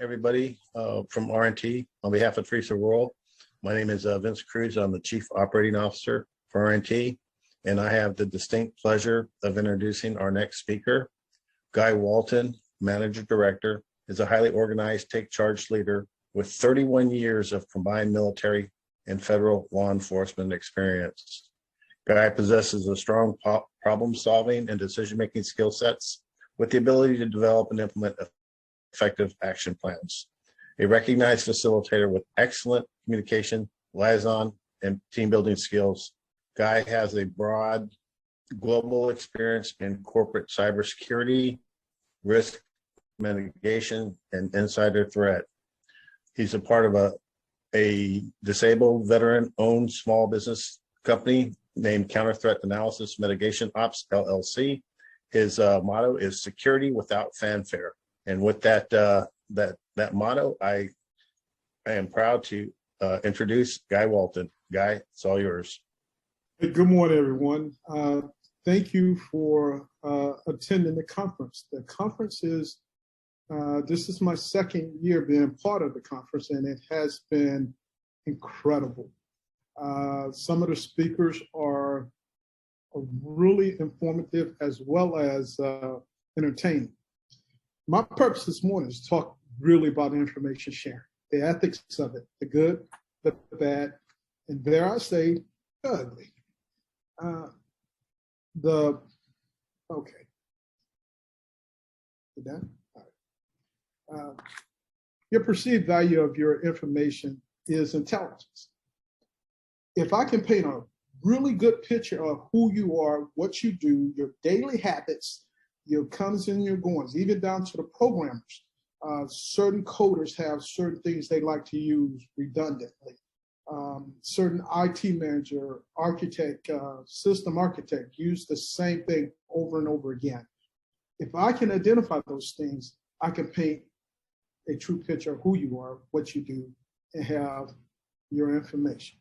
everybody from RNT. On behalf of Teresa Rural, my name is Vince Cruz. I'm the Chief Operating Officer for RNT, and I have the distinct pleasure of introducing our next speaker. Guy Walton, Manager Director, is a highly organized take charge leader with 31 years of combined military and federal law enforcement experience. Guy possesses a strong problem solving and decision-making skill sets with the ability to develop and implement effective action plans. A recognized facilitator with excellent communication, liaison, and team building skills. Guy has a broad global experience in corporate cybersecurity, risk mitigation, and insider threat. He's a part of a disabled veteran-owned small business company named Counter Threat Analysis Mitigation Ops, LLC. His motto is security without fanfare. And with that motto, I am proud to introduce Guy Walton. Guy, it's all yours. Hey, good morning, everyone. Thank you for attending the conference. The conference is, this is my second year being part of the conference, and it has been incredible. Some of the speakers are really informative as well as entertaining. My purpose this morning is to talk really about information sharing, the ethics of it, the good, the bad, and dare I say, the ugly. Okay. You done? All right. Your perceived value of your information is intelligence. If I can paint a really good picture of who you are, what you do, your daily habits, your comes and your goings, even down to the programmers. Certain coders have certain things they like to use redundantly. Certain IT manager, architect, system architect use the same thing over and over again. If I can identify those things, I can paint a true picture of who you are, what you do, and have your information.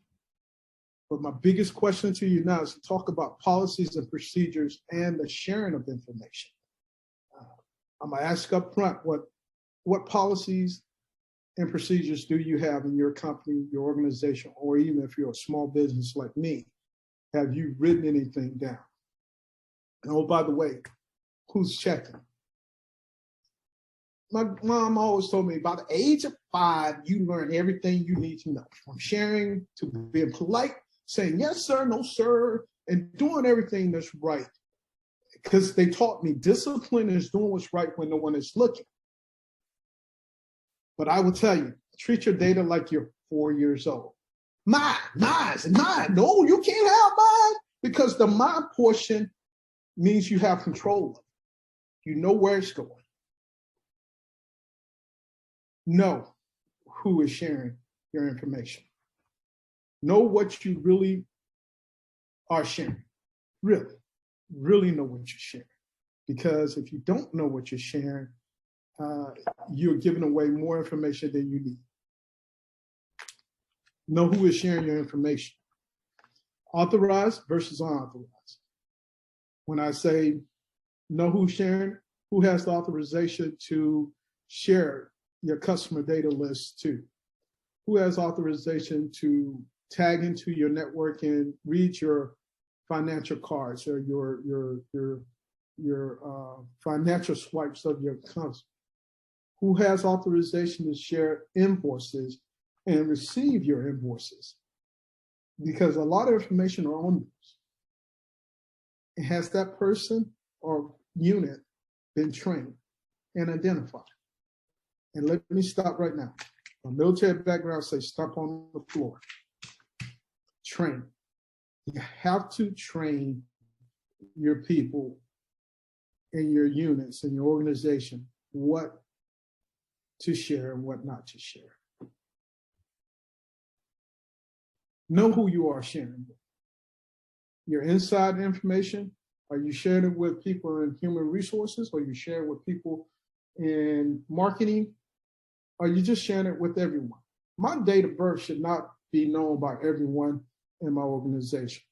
But my biggest question to you now is to talk about policies and procedures and the sharing of information. I'm gonna ask up front, what policies and procedures do you have in your company, your organization, or even if you're a small business like me, have you written anything down? And oh, by the way, who's checking? My mom always told me, by the age of 5, you learn everything you need to know, from sharing to being polite, saying yes, sir, no, sir, and doing everything that's right. Because they taught me discipline is doing what's right when no one is looking. But I will tell you, treat your data like you're 4 years old. Mine. No, you can't have mine, because the mine portion means you have control of it. You know where it's going. Know who is sharing your information. Know what you really are sharing. Really know what you're sharing. Because if you don't know what you're sharing, you're giving away more information than you need. Know who is sharing your information. Authorized versus unauthorized. When I say know who's sharing, who has the authorization to share your customer data list to? Who has authorization to tag into your network and read your financial cards or your financial swipes of your customers? Who has authorization to share invoices and receive your invoices? Because a lot of information are on those. And has that person or unit been trained and identified? And let me stop right now. My military background says stop on the floor. Train. You have to train your people and your units and your organization what to share and what not to share. Know who you are sharing with. Your inside information, are you sharing it with people in human resources? Or are you sharing with people in marketing? Are you just sharing it with everyone? My date of birth should not be known by everyone in my organization,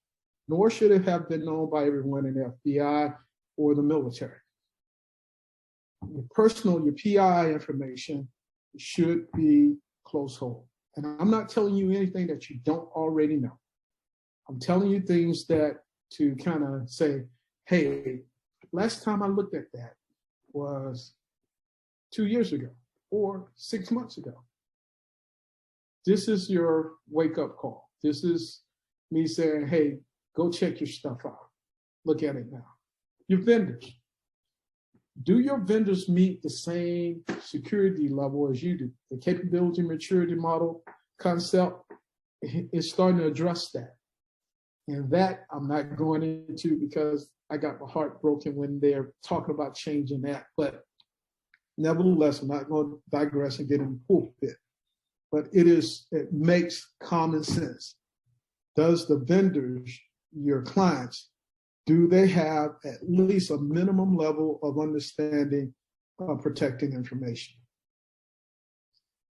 nor should it have been known by everyone in the FBI or the military. Your personal, your PI information, should be close hold. And I'm not telling you anything that you don't already know. I'm telling you things that to kind of say, hey, last time I looked at that was 2 years ago or 6 months ago. This is your wake-up call. This is me saying, hey, go check your stuff out. Look at it now. Your vendors. Do your vendors meet the same security level as you do? The capability maturity model concept is starting to address that. And that I'm not going into because I got my heart broken when they're talking about changing that. But nevertheless, I'm not going to digress and get in the pulpit. But it makes common sense. Does the vendors, your clients, do they have at least a minimum level of understanding of protecting information?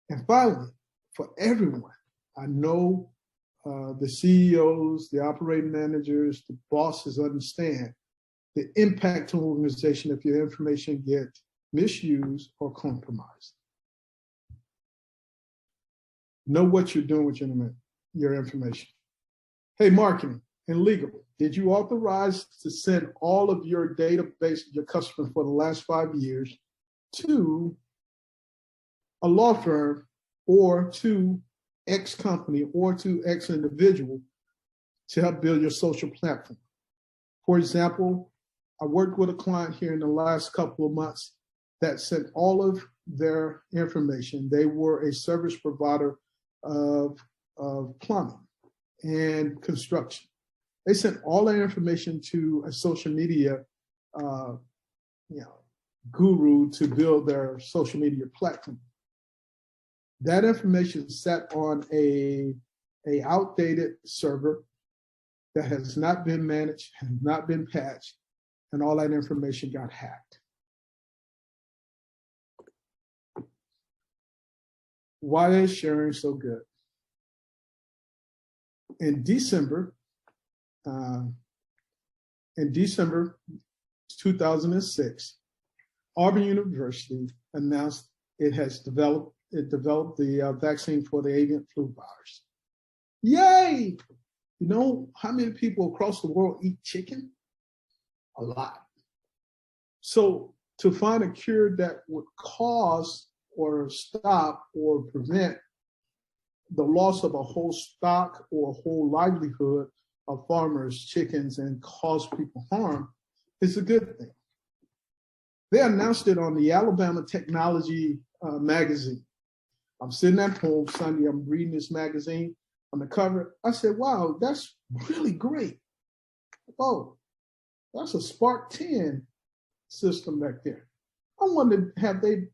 And finally, for everyone, I know the CEOs, the operating managers, the bosses understand the impact to an organization if your information gets misused or compromised. Know what you're doing with your information. Hey, marketing and legal, did you authorize to send all of your database, your customers for the last 5 years to a law firm or to X company or to X individual to help build your social platform? For example, I worked with a client here in the last couple of months that sent all of their information. They were a service provider of plumbing and construction. They sent all their information to a social media guru to build their social media platform. That information sat on a outdated server that has not been managed, has not been patched, and all that information got hacked. Why is sharing so good? In December 2006, Auburn University announced it developed the vaccine for the avian flu virus. Yay! You know how many people across the world eat chicken? A lot. So to find a cure that would cause or stop or prevent the loss of a whole stock or a whole livelihood of farmers, chickens, and cause people harm is a good thing. They announced it on the Alabama Technology magazine. I'm sitting at home Sunday, I'm reading this magazine on the cover. I said, wow, that's really great. Oh, that's a Spark 10 system back there. I wondered, have they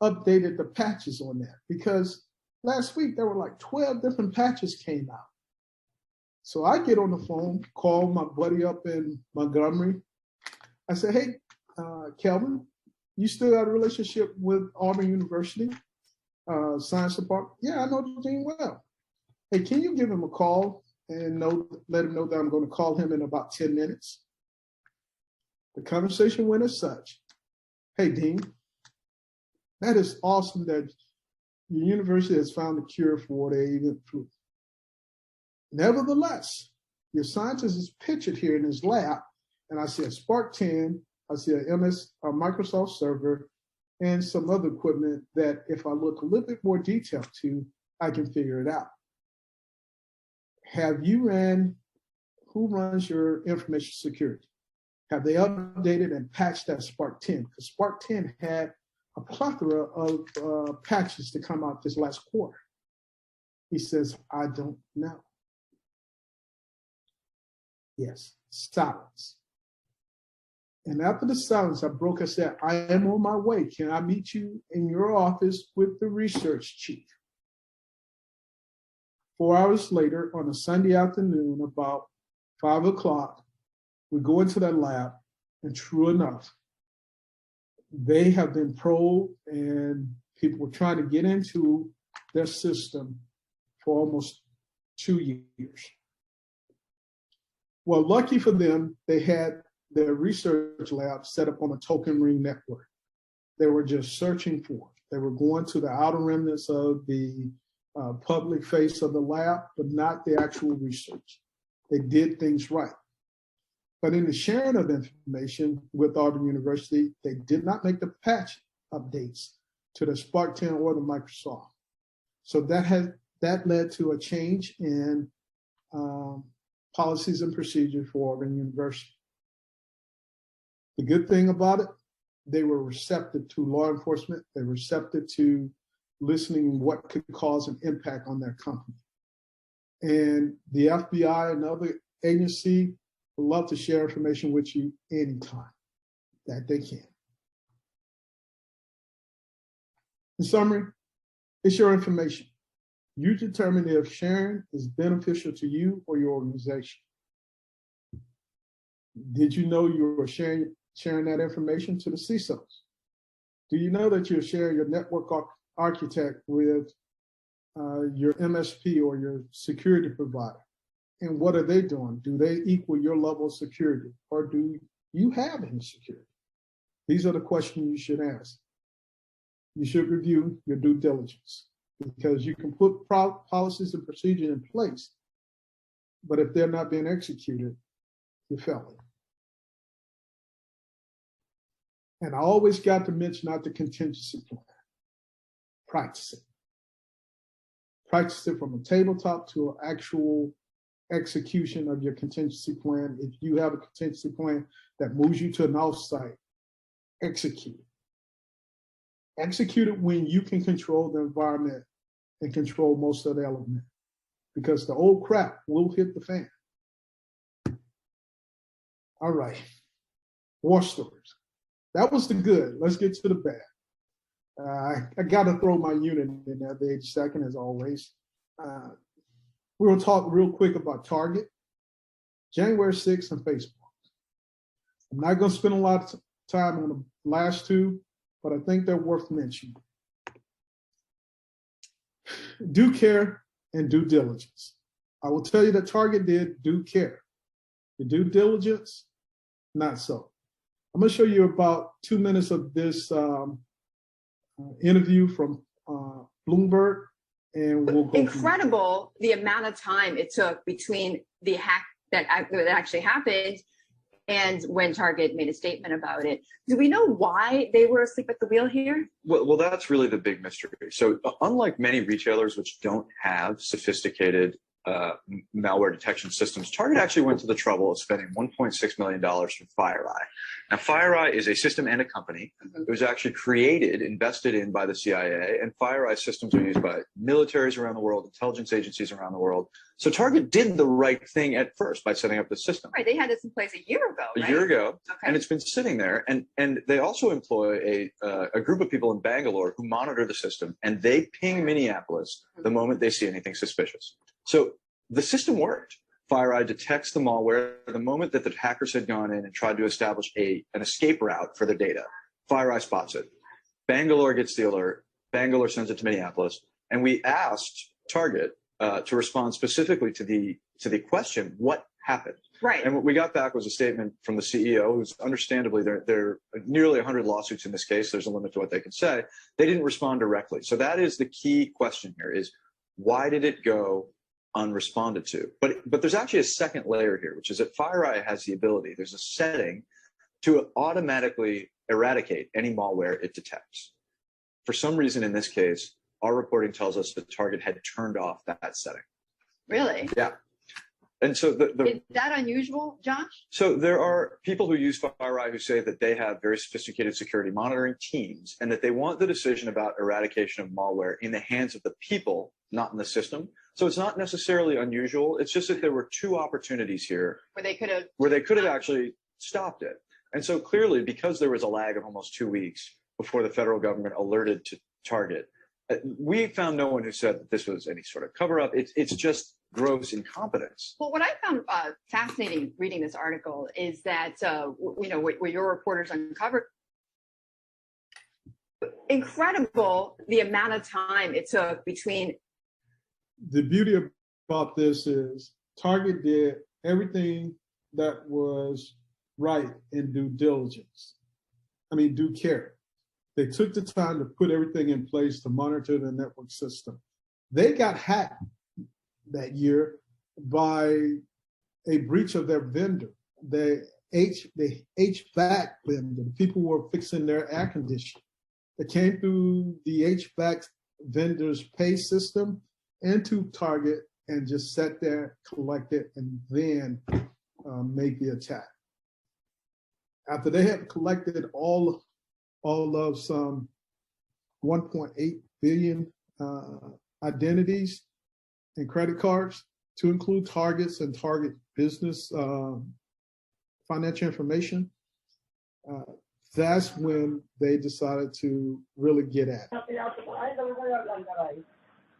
updated the patches on that? Because last week there were like 12 different patches came out. So I get on the phone, call my buddy up in Montgomery. I said, hey, Kelvin, you still got a relationship with Auburn University science department? Yeah, I know the dean well. Hey, can you give him a call and let him know that I'm going to call him in about 10 minutes? The conversation went as such. Hey, Dean, that is awesome that your university has found a cure for the avian flu. Nevertheless, your scientist is pictured here in his lab, and I see a Spark 10, I see a Microsoft server, and some other equipment that if I look a little bit more detailed to, I can figure it out. Who runs your information security? Have they updated and patched that Spark 10? Because Spark 10 had a plethora of patches to come out this last quarter. He says, I don't know. Yes, silence. And after the silence, I broke. I said, I am on my way. Can I meet you in your office with the research chief? 4 hours later, on a Sunday afternoon, about 5 o'clock, we go into that lab, and true enough, they have been probed, and people were trying to get into their system for almost 2 years. Well, lucky for them, they had their research lab set up on a token ring network. They were just searching for it. They were going to the outer remnants of the public face of the lab, but not the actual research. They did things right. But in the sharing of information with Auburn University, they did not make the patch updates to the Spark 10 or the Microsoft. So that led to a change in policies and procedures for Auburn University. The good thing about it, they were receptive to law enforcement. They were receptive to listening what could cause an impact on their company. And the FBI and other agency would love to share information with you anytime that they can. In summary, it's your information. You determine if sharing is beneficial to you or your organization. Did you know you were sharing that information to the CISOs? Do you know that you're sharing your network architect with your MSP or your security provider? And what are they doing? Do they equal your level of security, or do you have any security? These are the questions you should ask. You should review your due diligence, because you can put policies and procedures in place, but if they're not being executed, you're failing. And I always got to mention out the contingency plan. Practice it. Practice it from a tabletop to an actual execution of your contingency plan. If you have a contingency plan that moves you to an offsite, execute it. Execute it when you can control the environment and control most of the element, because the old crap will hit the fan. All right, war stories. That was the good. Let's get to the bad. I got to throw my unit in there, the second, as always. We're going to talk real quick about Target, January 6th, and Facebook. I'm not going to spend a lot of time on the last two, but I think they're worth mentioning. Due care and due diligence. I will tell you that Target did due care. The due diligence, not so. I'm going to show you about 2 minutes of this interview from Bloomberg, and we'll go. Incredible the amount of time it took between the hack that actually happened and when Target made a statement about it. Do we know why they were asleep at the wheel here? Well, that's really the big mystery. So unlike many retailers which don't have sophisticated malware detection systems, Target actually went to the trouble of spending $1.6 million from FireEye. Now, FireEye is a system and a company. It was actually created, invested in by the CIA, and FireEye systems are used by militaries around the world, intelligence agencies around the world. So Target did the right thing at first by setting up the system. Right, they had this in place a year ago, right? A year ago, Okay. and it's been sitting there. And they also employ a group of people in Bangalore who monitor the system, and they ping Minneapolis the moment they see anything suspicious. So the system worked. FireEye detects the malware the moment that the hackers had gone in and tried to establish an escape route for the data. FireEye spots it. Bangalore gets the alert. Bangalore sends it to Minneapolis. And we asked Target to respond specifically to the question, what happened? Right. And what we got back was a statement from the CEO, who's understandably, there are nearly 100 lawsuits in this case. There's a limit to what they can say. They didn't respond directly. So that is the key question here, is why did it go unresponded to? But there's actually a second layer here, which is that FireEye has the ability, there's a setting to automatically eradicate any malware it detects. For some reason in this case, our reporting tells us that Target had turned off that setting. Really? Yeah. And so is that unusual, Josh? So there are people who use FireEye who say that they have very sophisticated security monitoring teams and that they want the decision about eradication of malware in the hands of the people, not in the system. So it's not necessarily unusual. It's just that there were two opportunities here Where they could have actually stopped it. And so clearly, because there was a lag of almost 2 weeks before the federal government alerted to Target, we found no one who said that this was any sort of cover-up. It's just gross incompetence. Well, what I found fascinating reading this article is that, where your reporters uncovered, incredible the amount of time it took between. The beauty about this is Target did everything that was right in due diligence. Due care. They took the time to put everything in place to monitor the network system. They got hacked that year by a breach of their vendor, the HVAC vendor. The people were fixing their air conditioning. It came through the HVAC vendor's pay system into Target and just sat there, collected, and then made the attack. After they had collected all of some 1.8 billion identities and credit cards, to include Targets and Target business financial information, that's when they decided to really get at it.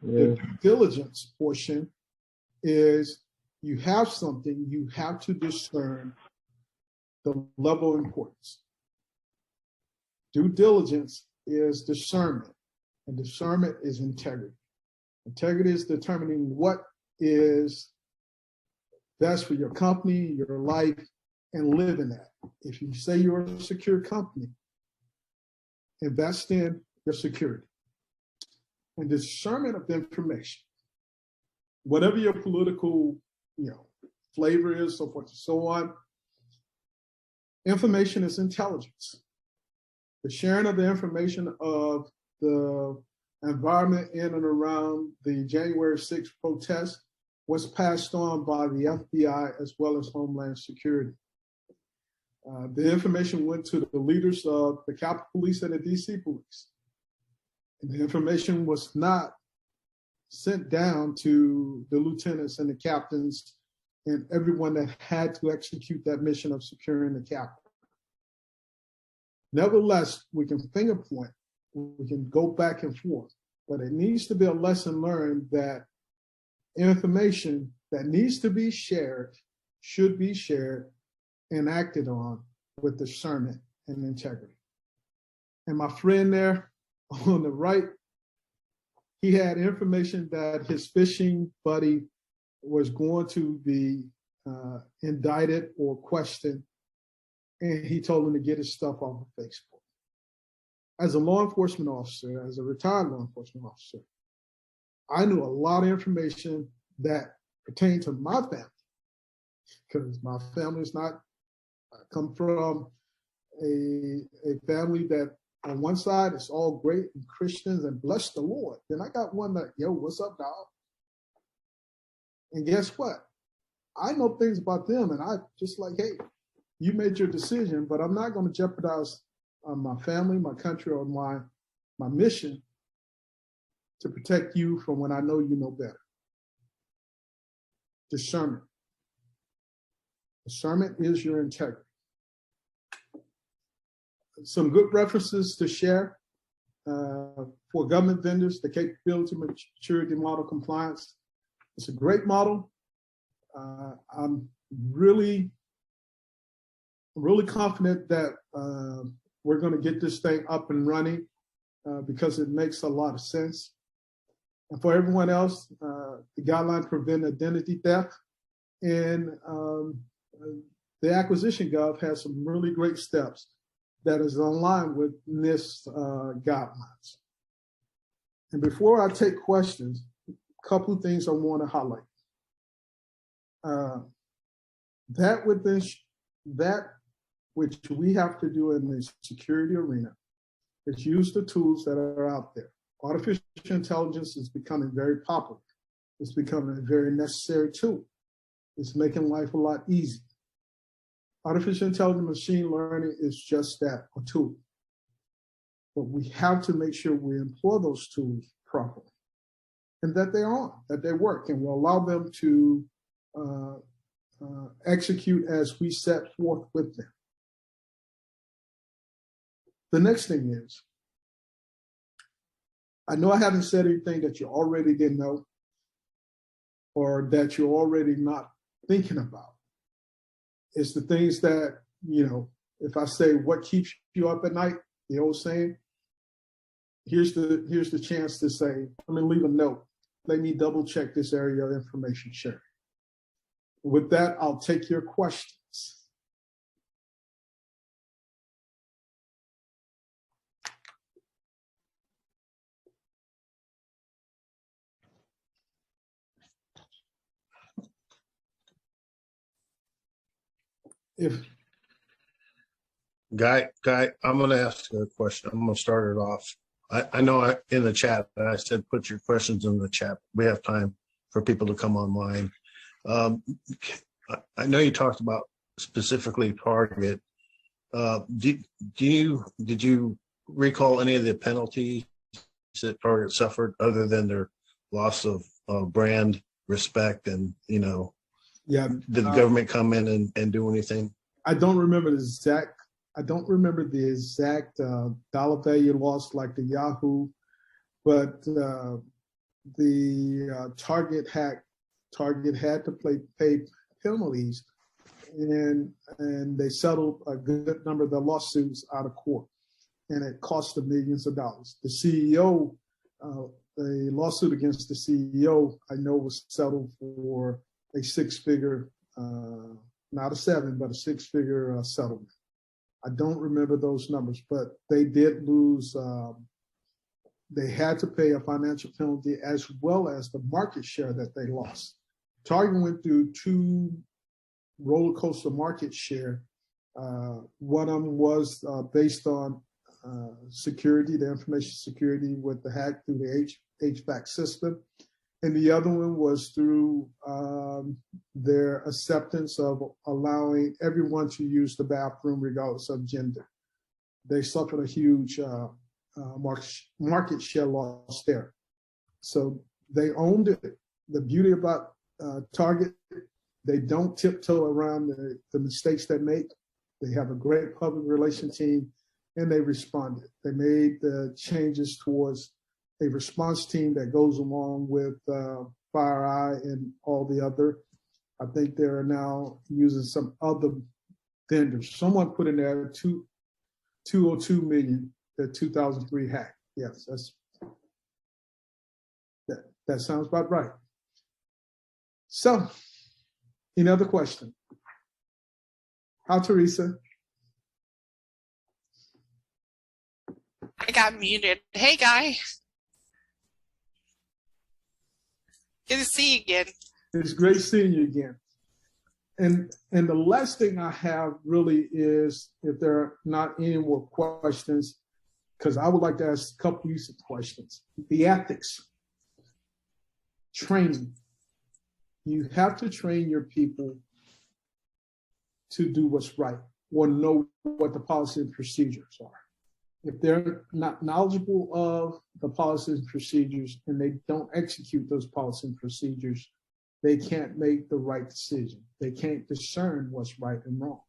The due diligence portion is you have something, you have to discern the level of importance. Due diligence is discernment, and discernment is integrity. Integrity is determining what is best for your company, your life, and live in that. If you say you're a secure company, invest in your security. And discernment of information, whatever your political, flavor is, so forth and so on, information is intelligence. The sharing of the information of the environment in and around the January 6th protest was passed on by the FBI as well as Homeland Security. The information went to the leaders of the Capitol Police and the DC Police. And the information was not sent down to the lieutenants and the captains and everyone that had to execute that mission of securing the Capitol. Nevertheless, we can finger point, we can go back and forth, but it needs to be a lesson learned that information that needs to be shared should be shared and acted on with discernment and integrity. And my friend there on the right, he had information that his fishing buddy was going to be indicted or questioned, and he told him to get his stuff off of Facebook. As a law enforcement officer, as a retired law enforcement officer, I knew a lot of information that pertained to my family, because my family is not, I come from a family that on one side it's all great and Christians and bless the Lord. Then I got one that, yo, what's up, dog? And guess what? I know things about them, and I just like, hey, you made your decision, but I'm not going to jeopardize my family, my country, or my mission to protect you from when I know you know better. Discernment. Discernment is your integrity. Some good references to share for government vendors: the capability, maturity, model, compliance. It's a great model. I'm really confident that we're going to get this thing up and running because it makes a lot of sense. And for everyone else, the guidelines prevent identity theft, and the acquisition gov has some really great steps that is in line with NIST guidelines. And before I take questions, a couple of things I want to highlight. That which we have to do in the security arena is use the tools that are out there. Artificial intelligence is becoming very popular. It's becoming a very necessary tool. It's making life a lot easier. Artificial intelligence, machine learning is just that, a tool. But we have to make sure we employ those tools properly and that they're on, that they work, and we'll allow them to execute as we set forth with them. The next thing is, I know I haven't said anything that you already didn't know or that you're already not thinking about. It's the things that, if I say what keeps you up at night, the old saying, here's the chance to say, I'm gonna leave a note. Let me double check this area of information sharing. With that, I'll take your questions. if Guy, I'm going to ask a question. I'm going to start it off. I know in the chat, I said put your questions in the chat. We have time for people to come online. I know you talked about specifically Target. Did you recall any of the penalties that Target suffered other than their loss of brand respect? And, you know, yeah, did the government come in and do anything? I don't remember the exact dollar value loss like the Yahoo, but the Target had to pay penalties, and they settled a good number of the lawsuits out of court, and it cost them millions of dollars. The CEO, the lawsuit against the CEO, I know was settled for a six-figure, not a seven, but a six-figure settlement. I don't remember those numbers, but they did lose. They had to pay a financial penalty as well as the market share that they lost. Target went through two roller coaster market share. One of them was based on security, the information security with the hack through the HVAC system. And the other one was through their acceptance of allowing everyone to use the bathroom regardless of gender. They suffered a huge market share loss there. So they owned it. The beauty about Target, they don't tiptoe around the mistakes they make. They have a great public relations team, and they responded. They made the changes towards a response team that goes along with FireEye and all the other. I think they're now using some other vendors. Someone put in there 202 million, the 2003 hack. Yes, that sounds about right. So, any other question? How, Teresa? I got muted. Hey, Guy. Good to see you again. It's great seeing you again. And the last thing I have really is, if there are not any more questions, because I would like to ask a couple of questions. The ethics, training. You have to train your people to do what's right or know what the policy and procedures are. If they're not knowledgeable of the policies and procedures and they don't execute those policies and procedures, they can't make the right decision. They can't discern what's right and wrong.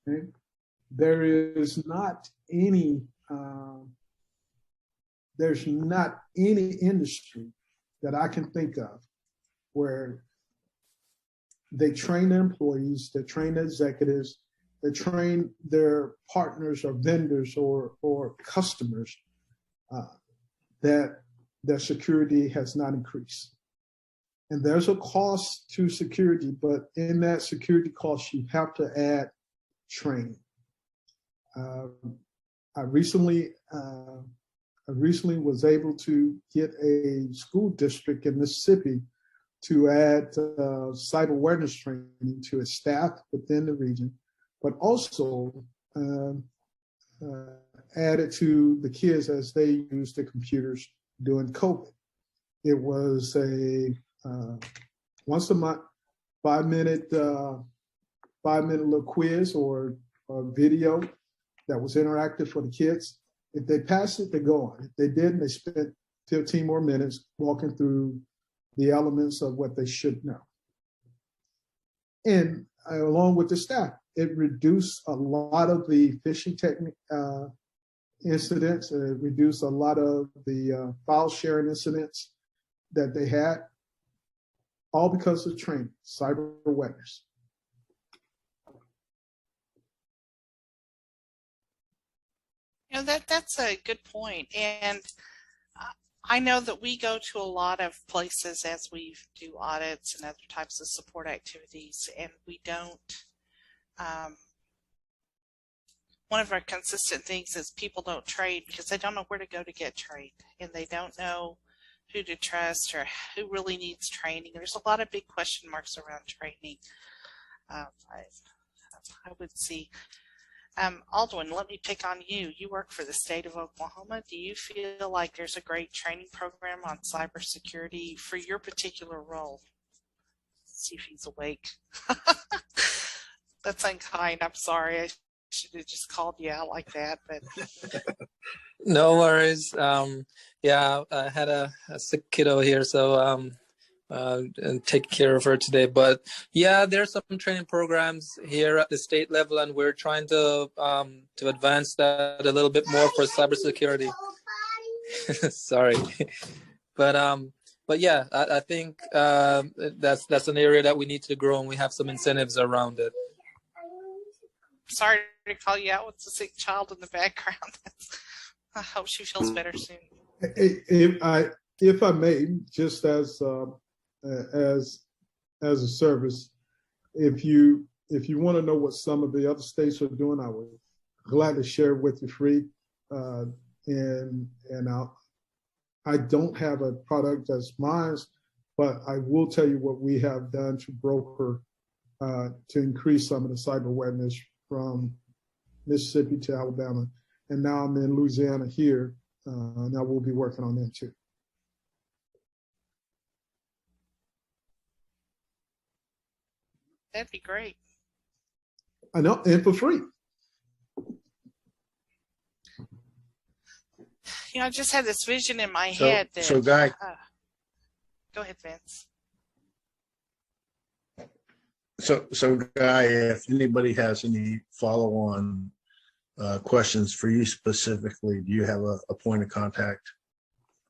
Okay? There is not any industry that I can think of where they train their employees, they train their executives, they train their partners or vendors or customers that their security has not increased. And there's a cost to security, but in that security cost, you have to add training. I recently was able to get a school district in Mississippi to add cyber awareness training to its staff within the region, but also add it to the kids as they use the computers during COVID. It was a once a month, 5-minute little quiz or video that was interactive for the kids. If they passed it, they go on. If they didn't, they spent 15 more minutes walking through the elements of what they should know. And along with the staff, it reduced a lot of the phishing technique incidents. It reduced a lot of the file sharing incidents that they had, all because of training, cyber awareness. You know, that's a good point. And I know that we go to a lot of places as we do audits and other types of support activities, and we don't, one of our consistent things is people don't train because they don't know where to go to get trained, and they don't know who to trust or who really needs training. There's a lot of big question marks around training. I would see. Aldwin, let me pick on you. You work for the state of Oklahoma. Do you feel like there's a great training program on cybersecurity for your particular role? Let's see if he's awake. That's unkind. I'm sorry. I should have just called you out like that. But no worries. Yeah, I had a sick kiddo here, so and take care of her today. But yeah, there's some training programs here at the state level, and we're trying to advance that a little bit more for cybersecurity. Sorry, but yeah, I think that's an area that we need to grow, and we have some incentives around it. Sorry to call you out with the sick child in the background. I hope she feels better soon. If I may, just as a service, if you want to know what some of the other states are doing, I would glad to share with you free. And I don't have a product that's mine, but I will tell you what we have done to broker to increase some of the cyber awareness from Mississippi to Alabama, and now I'm in Louisiana here. Now we'll be working on them too. That'd be great. I know, and for free. You know, I just had this vision in my head that. So, Guy. Go ahead, Vince. So, Guy, if anybody has any follow-on questions for you specifically, do you have a point of contact?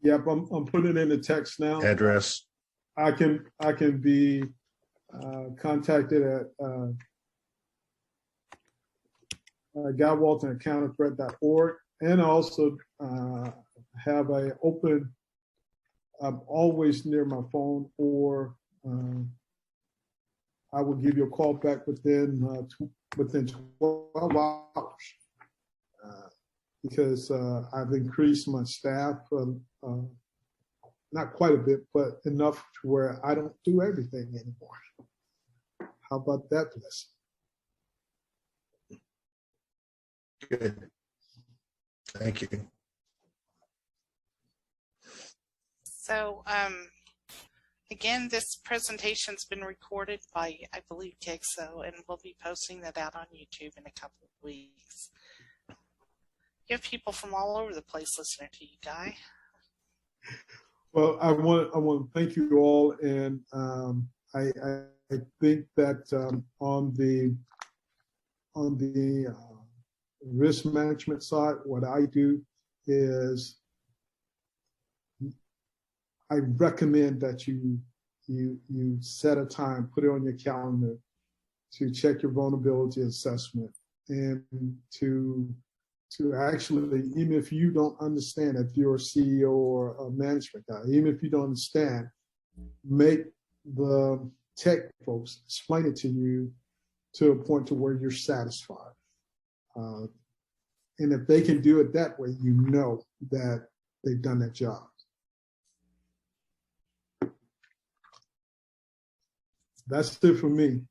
Yep, I'm putting it in the text now. Address. I can be contacted at guywalton@counterthreat.org, and I also have a open. I'm always near my phone, or I will give you a call back within 12 hours because I've increased my staff, not quite a bit, but enough to where I don't do everything anymore. How about that, blessing? Good. Thank you. So, again, this presentation's been recorded by, I believe, Kexo, and we'll be posting that out on YouTube in a couple of weeks. You have people from all over the place listening to you, Guy. Well, I want to thank you all, and I think that on the risk management side, what I do is I recommend that you set a time, put it on your calendar to check your vulnerability assessment, and to actually, even if you don't understand, if you're a CEO or a management guy, even if you don't understand, make the tech folks explain it to you to a point to where you're satisfied. And if they can do it that way, you know that they've done their job. That's it for me.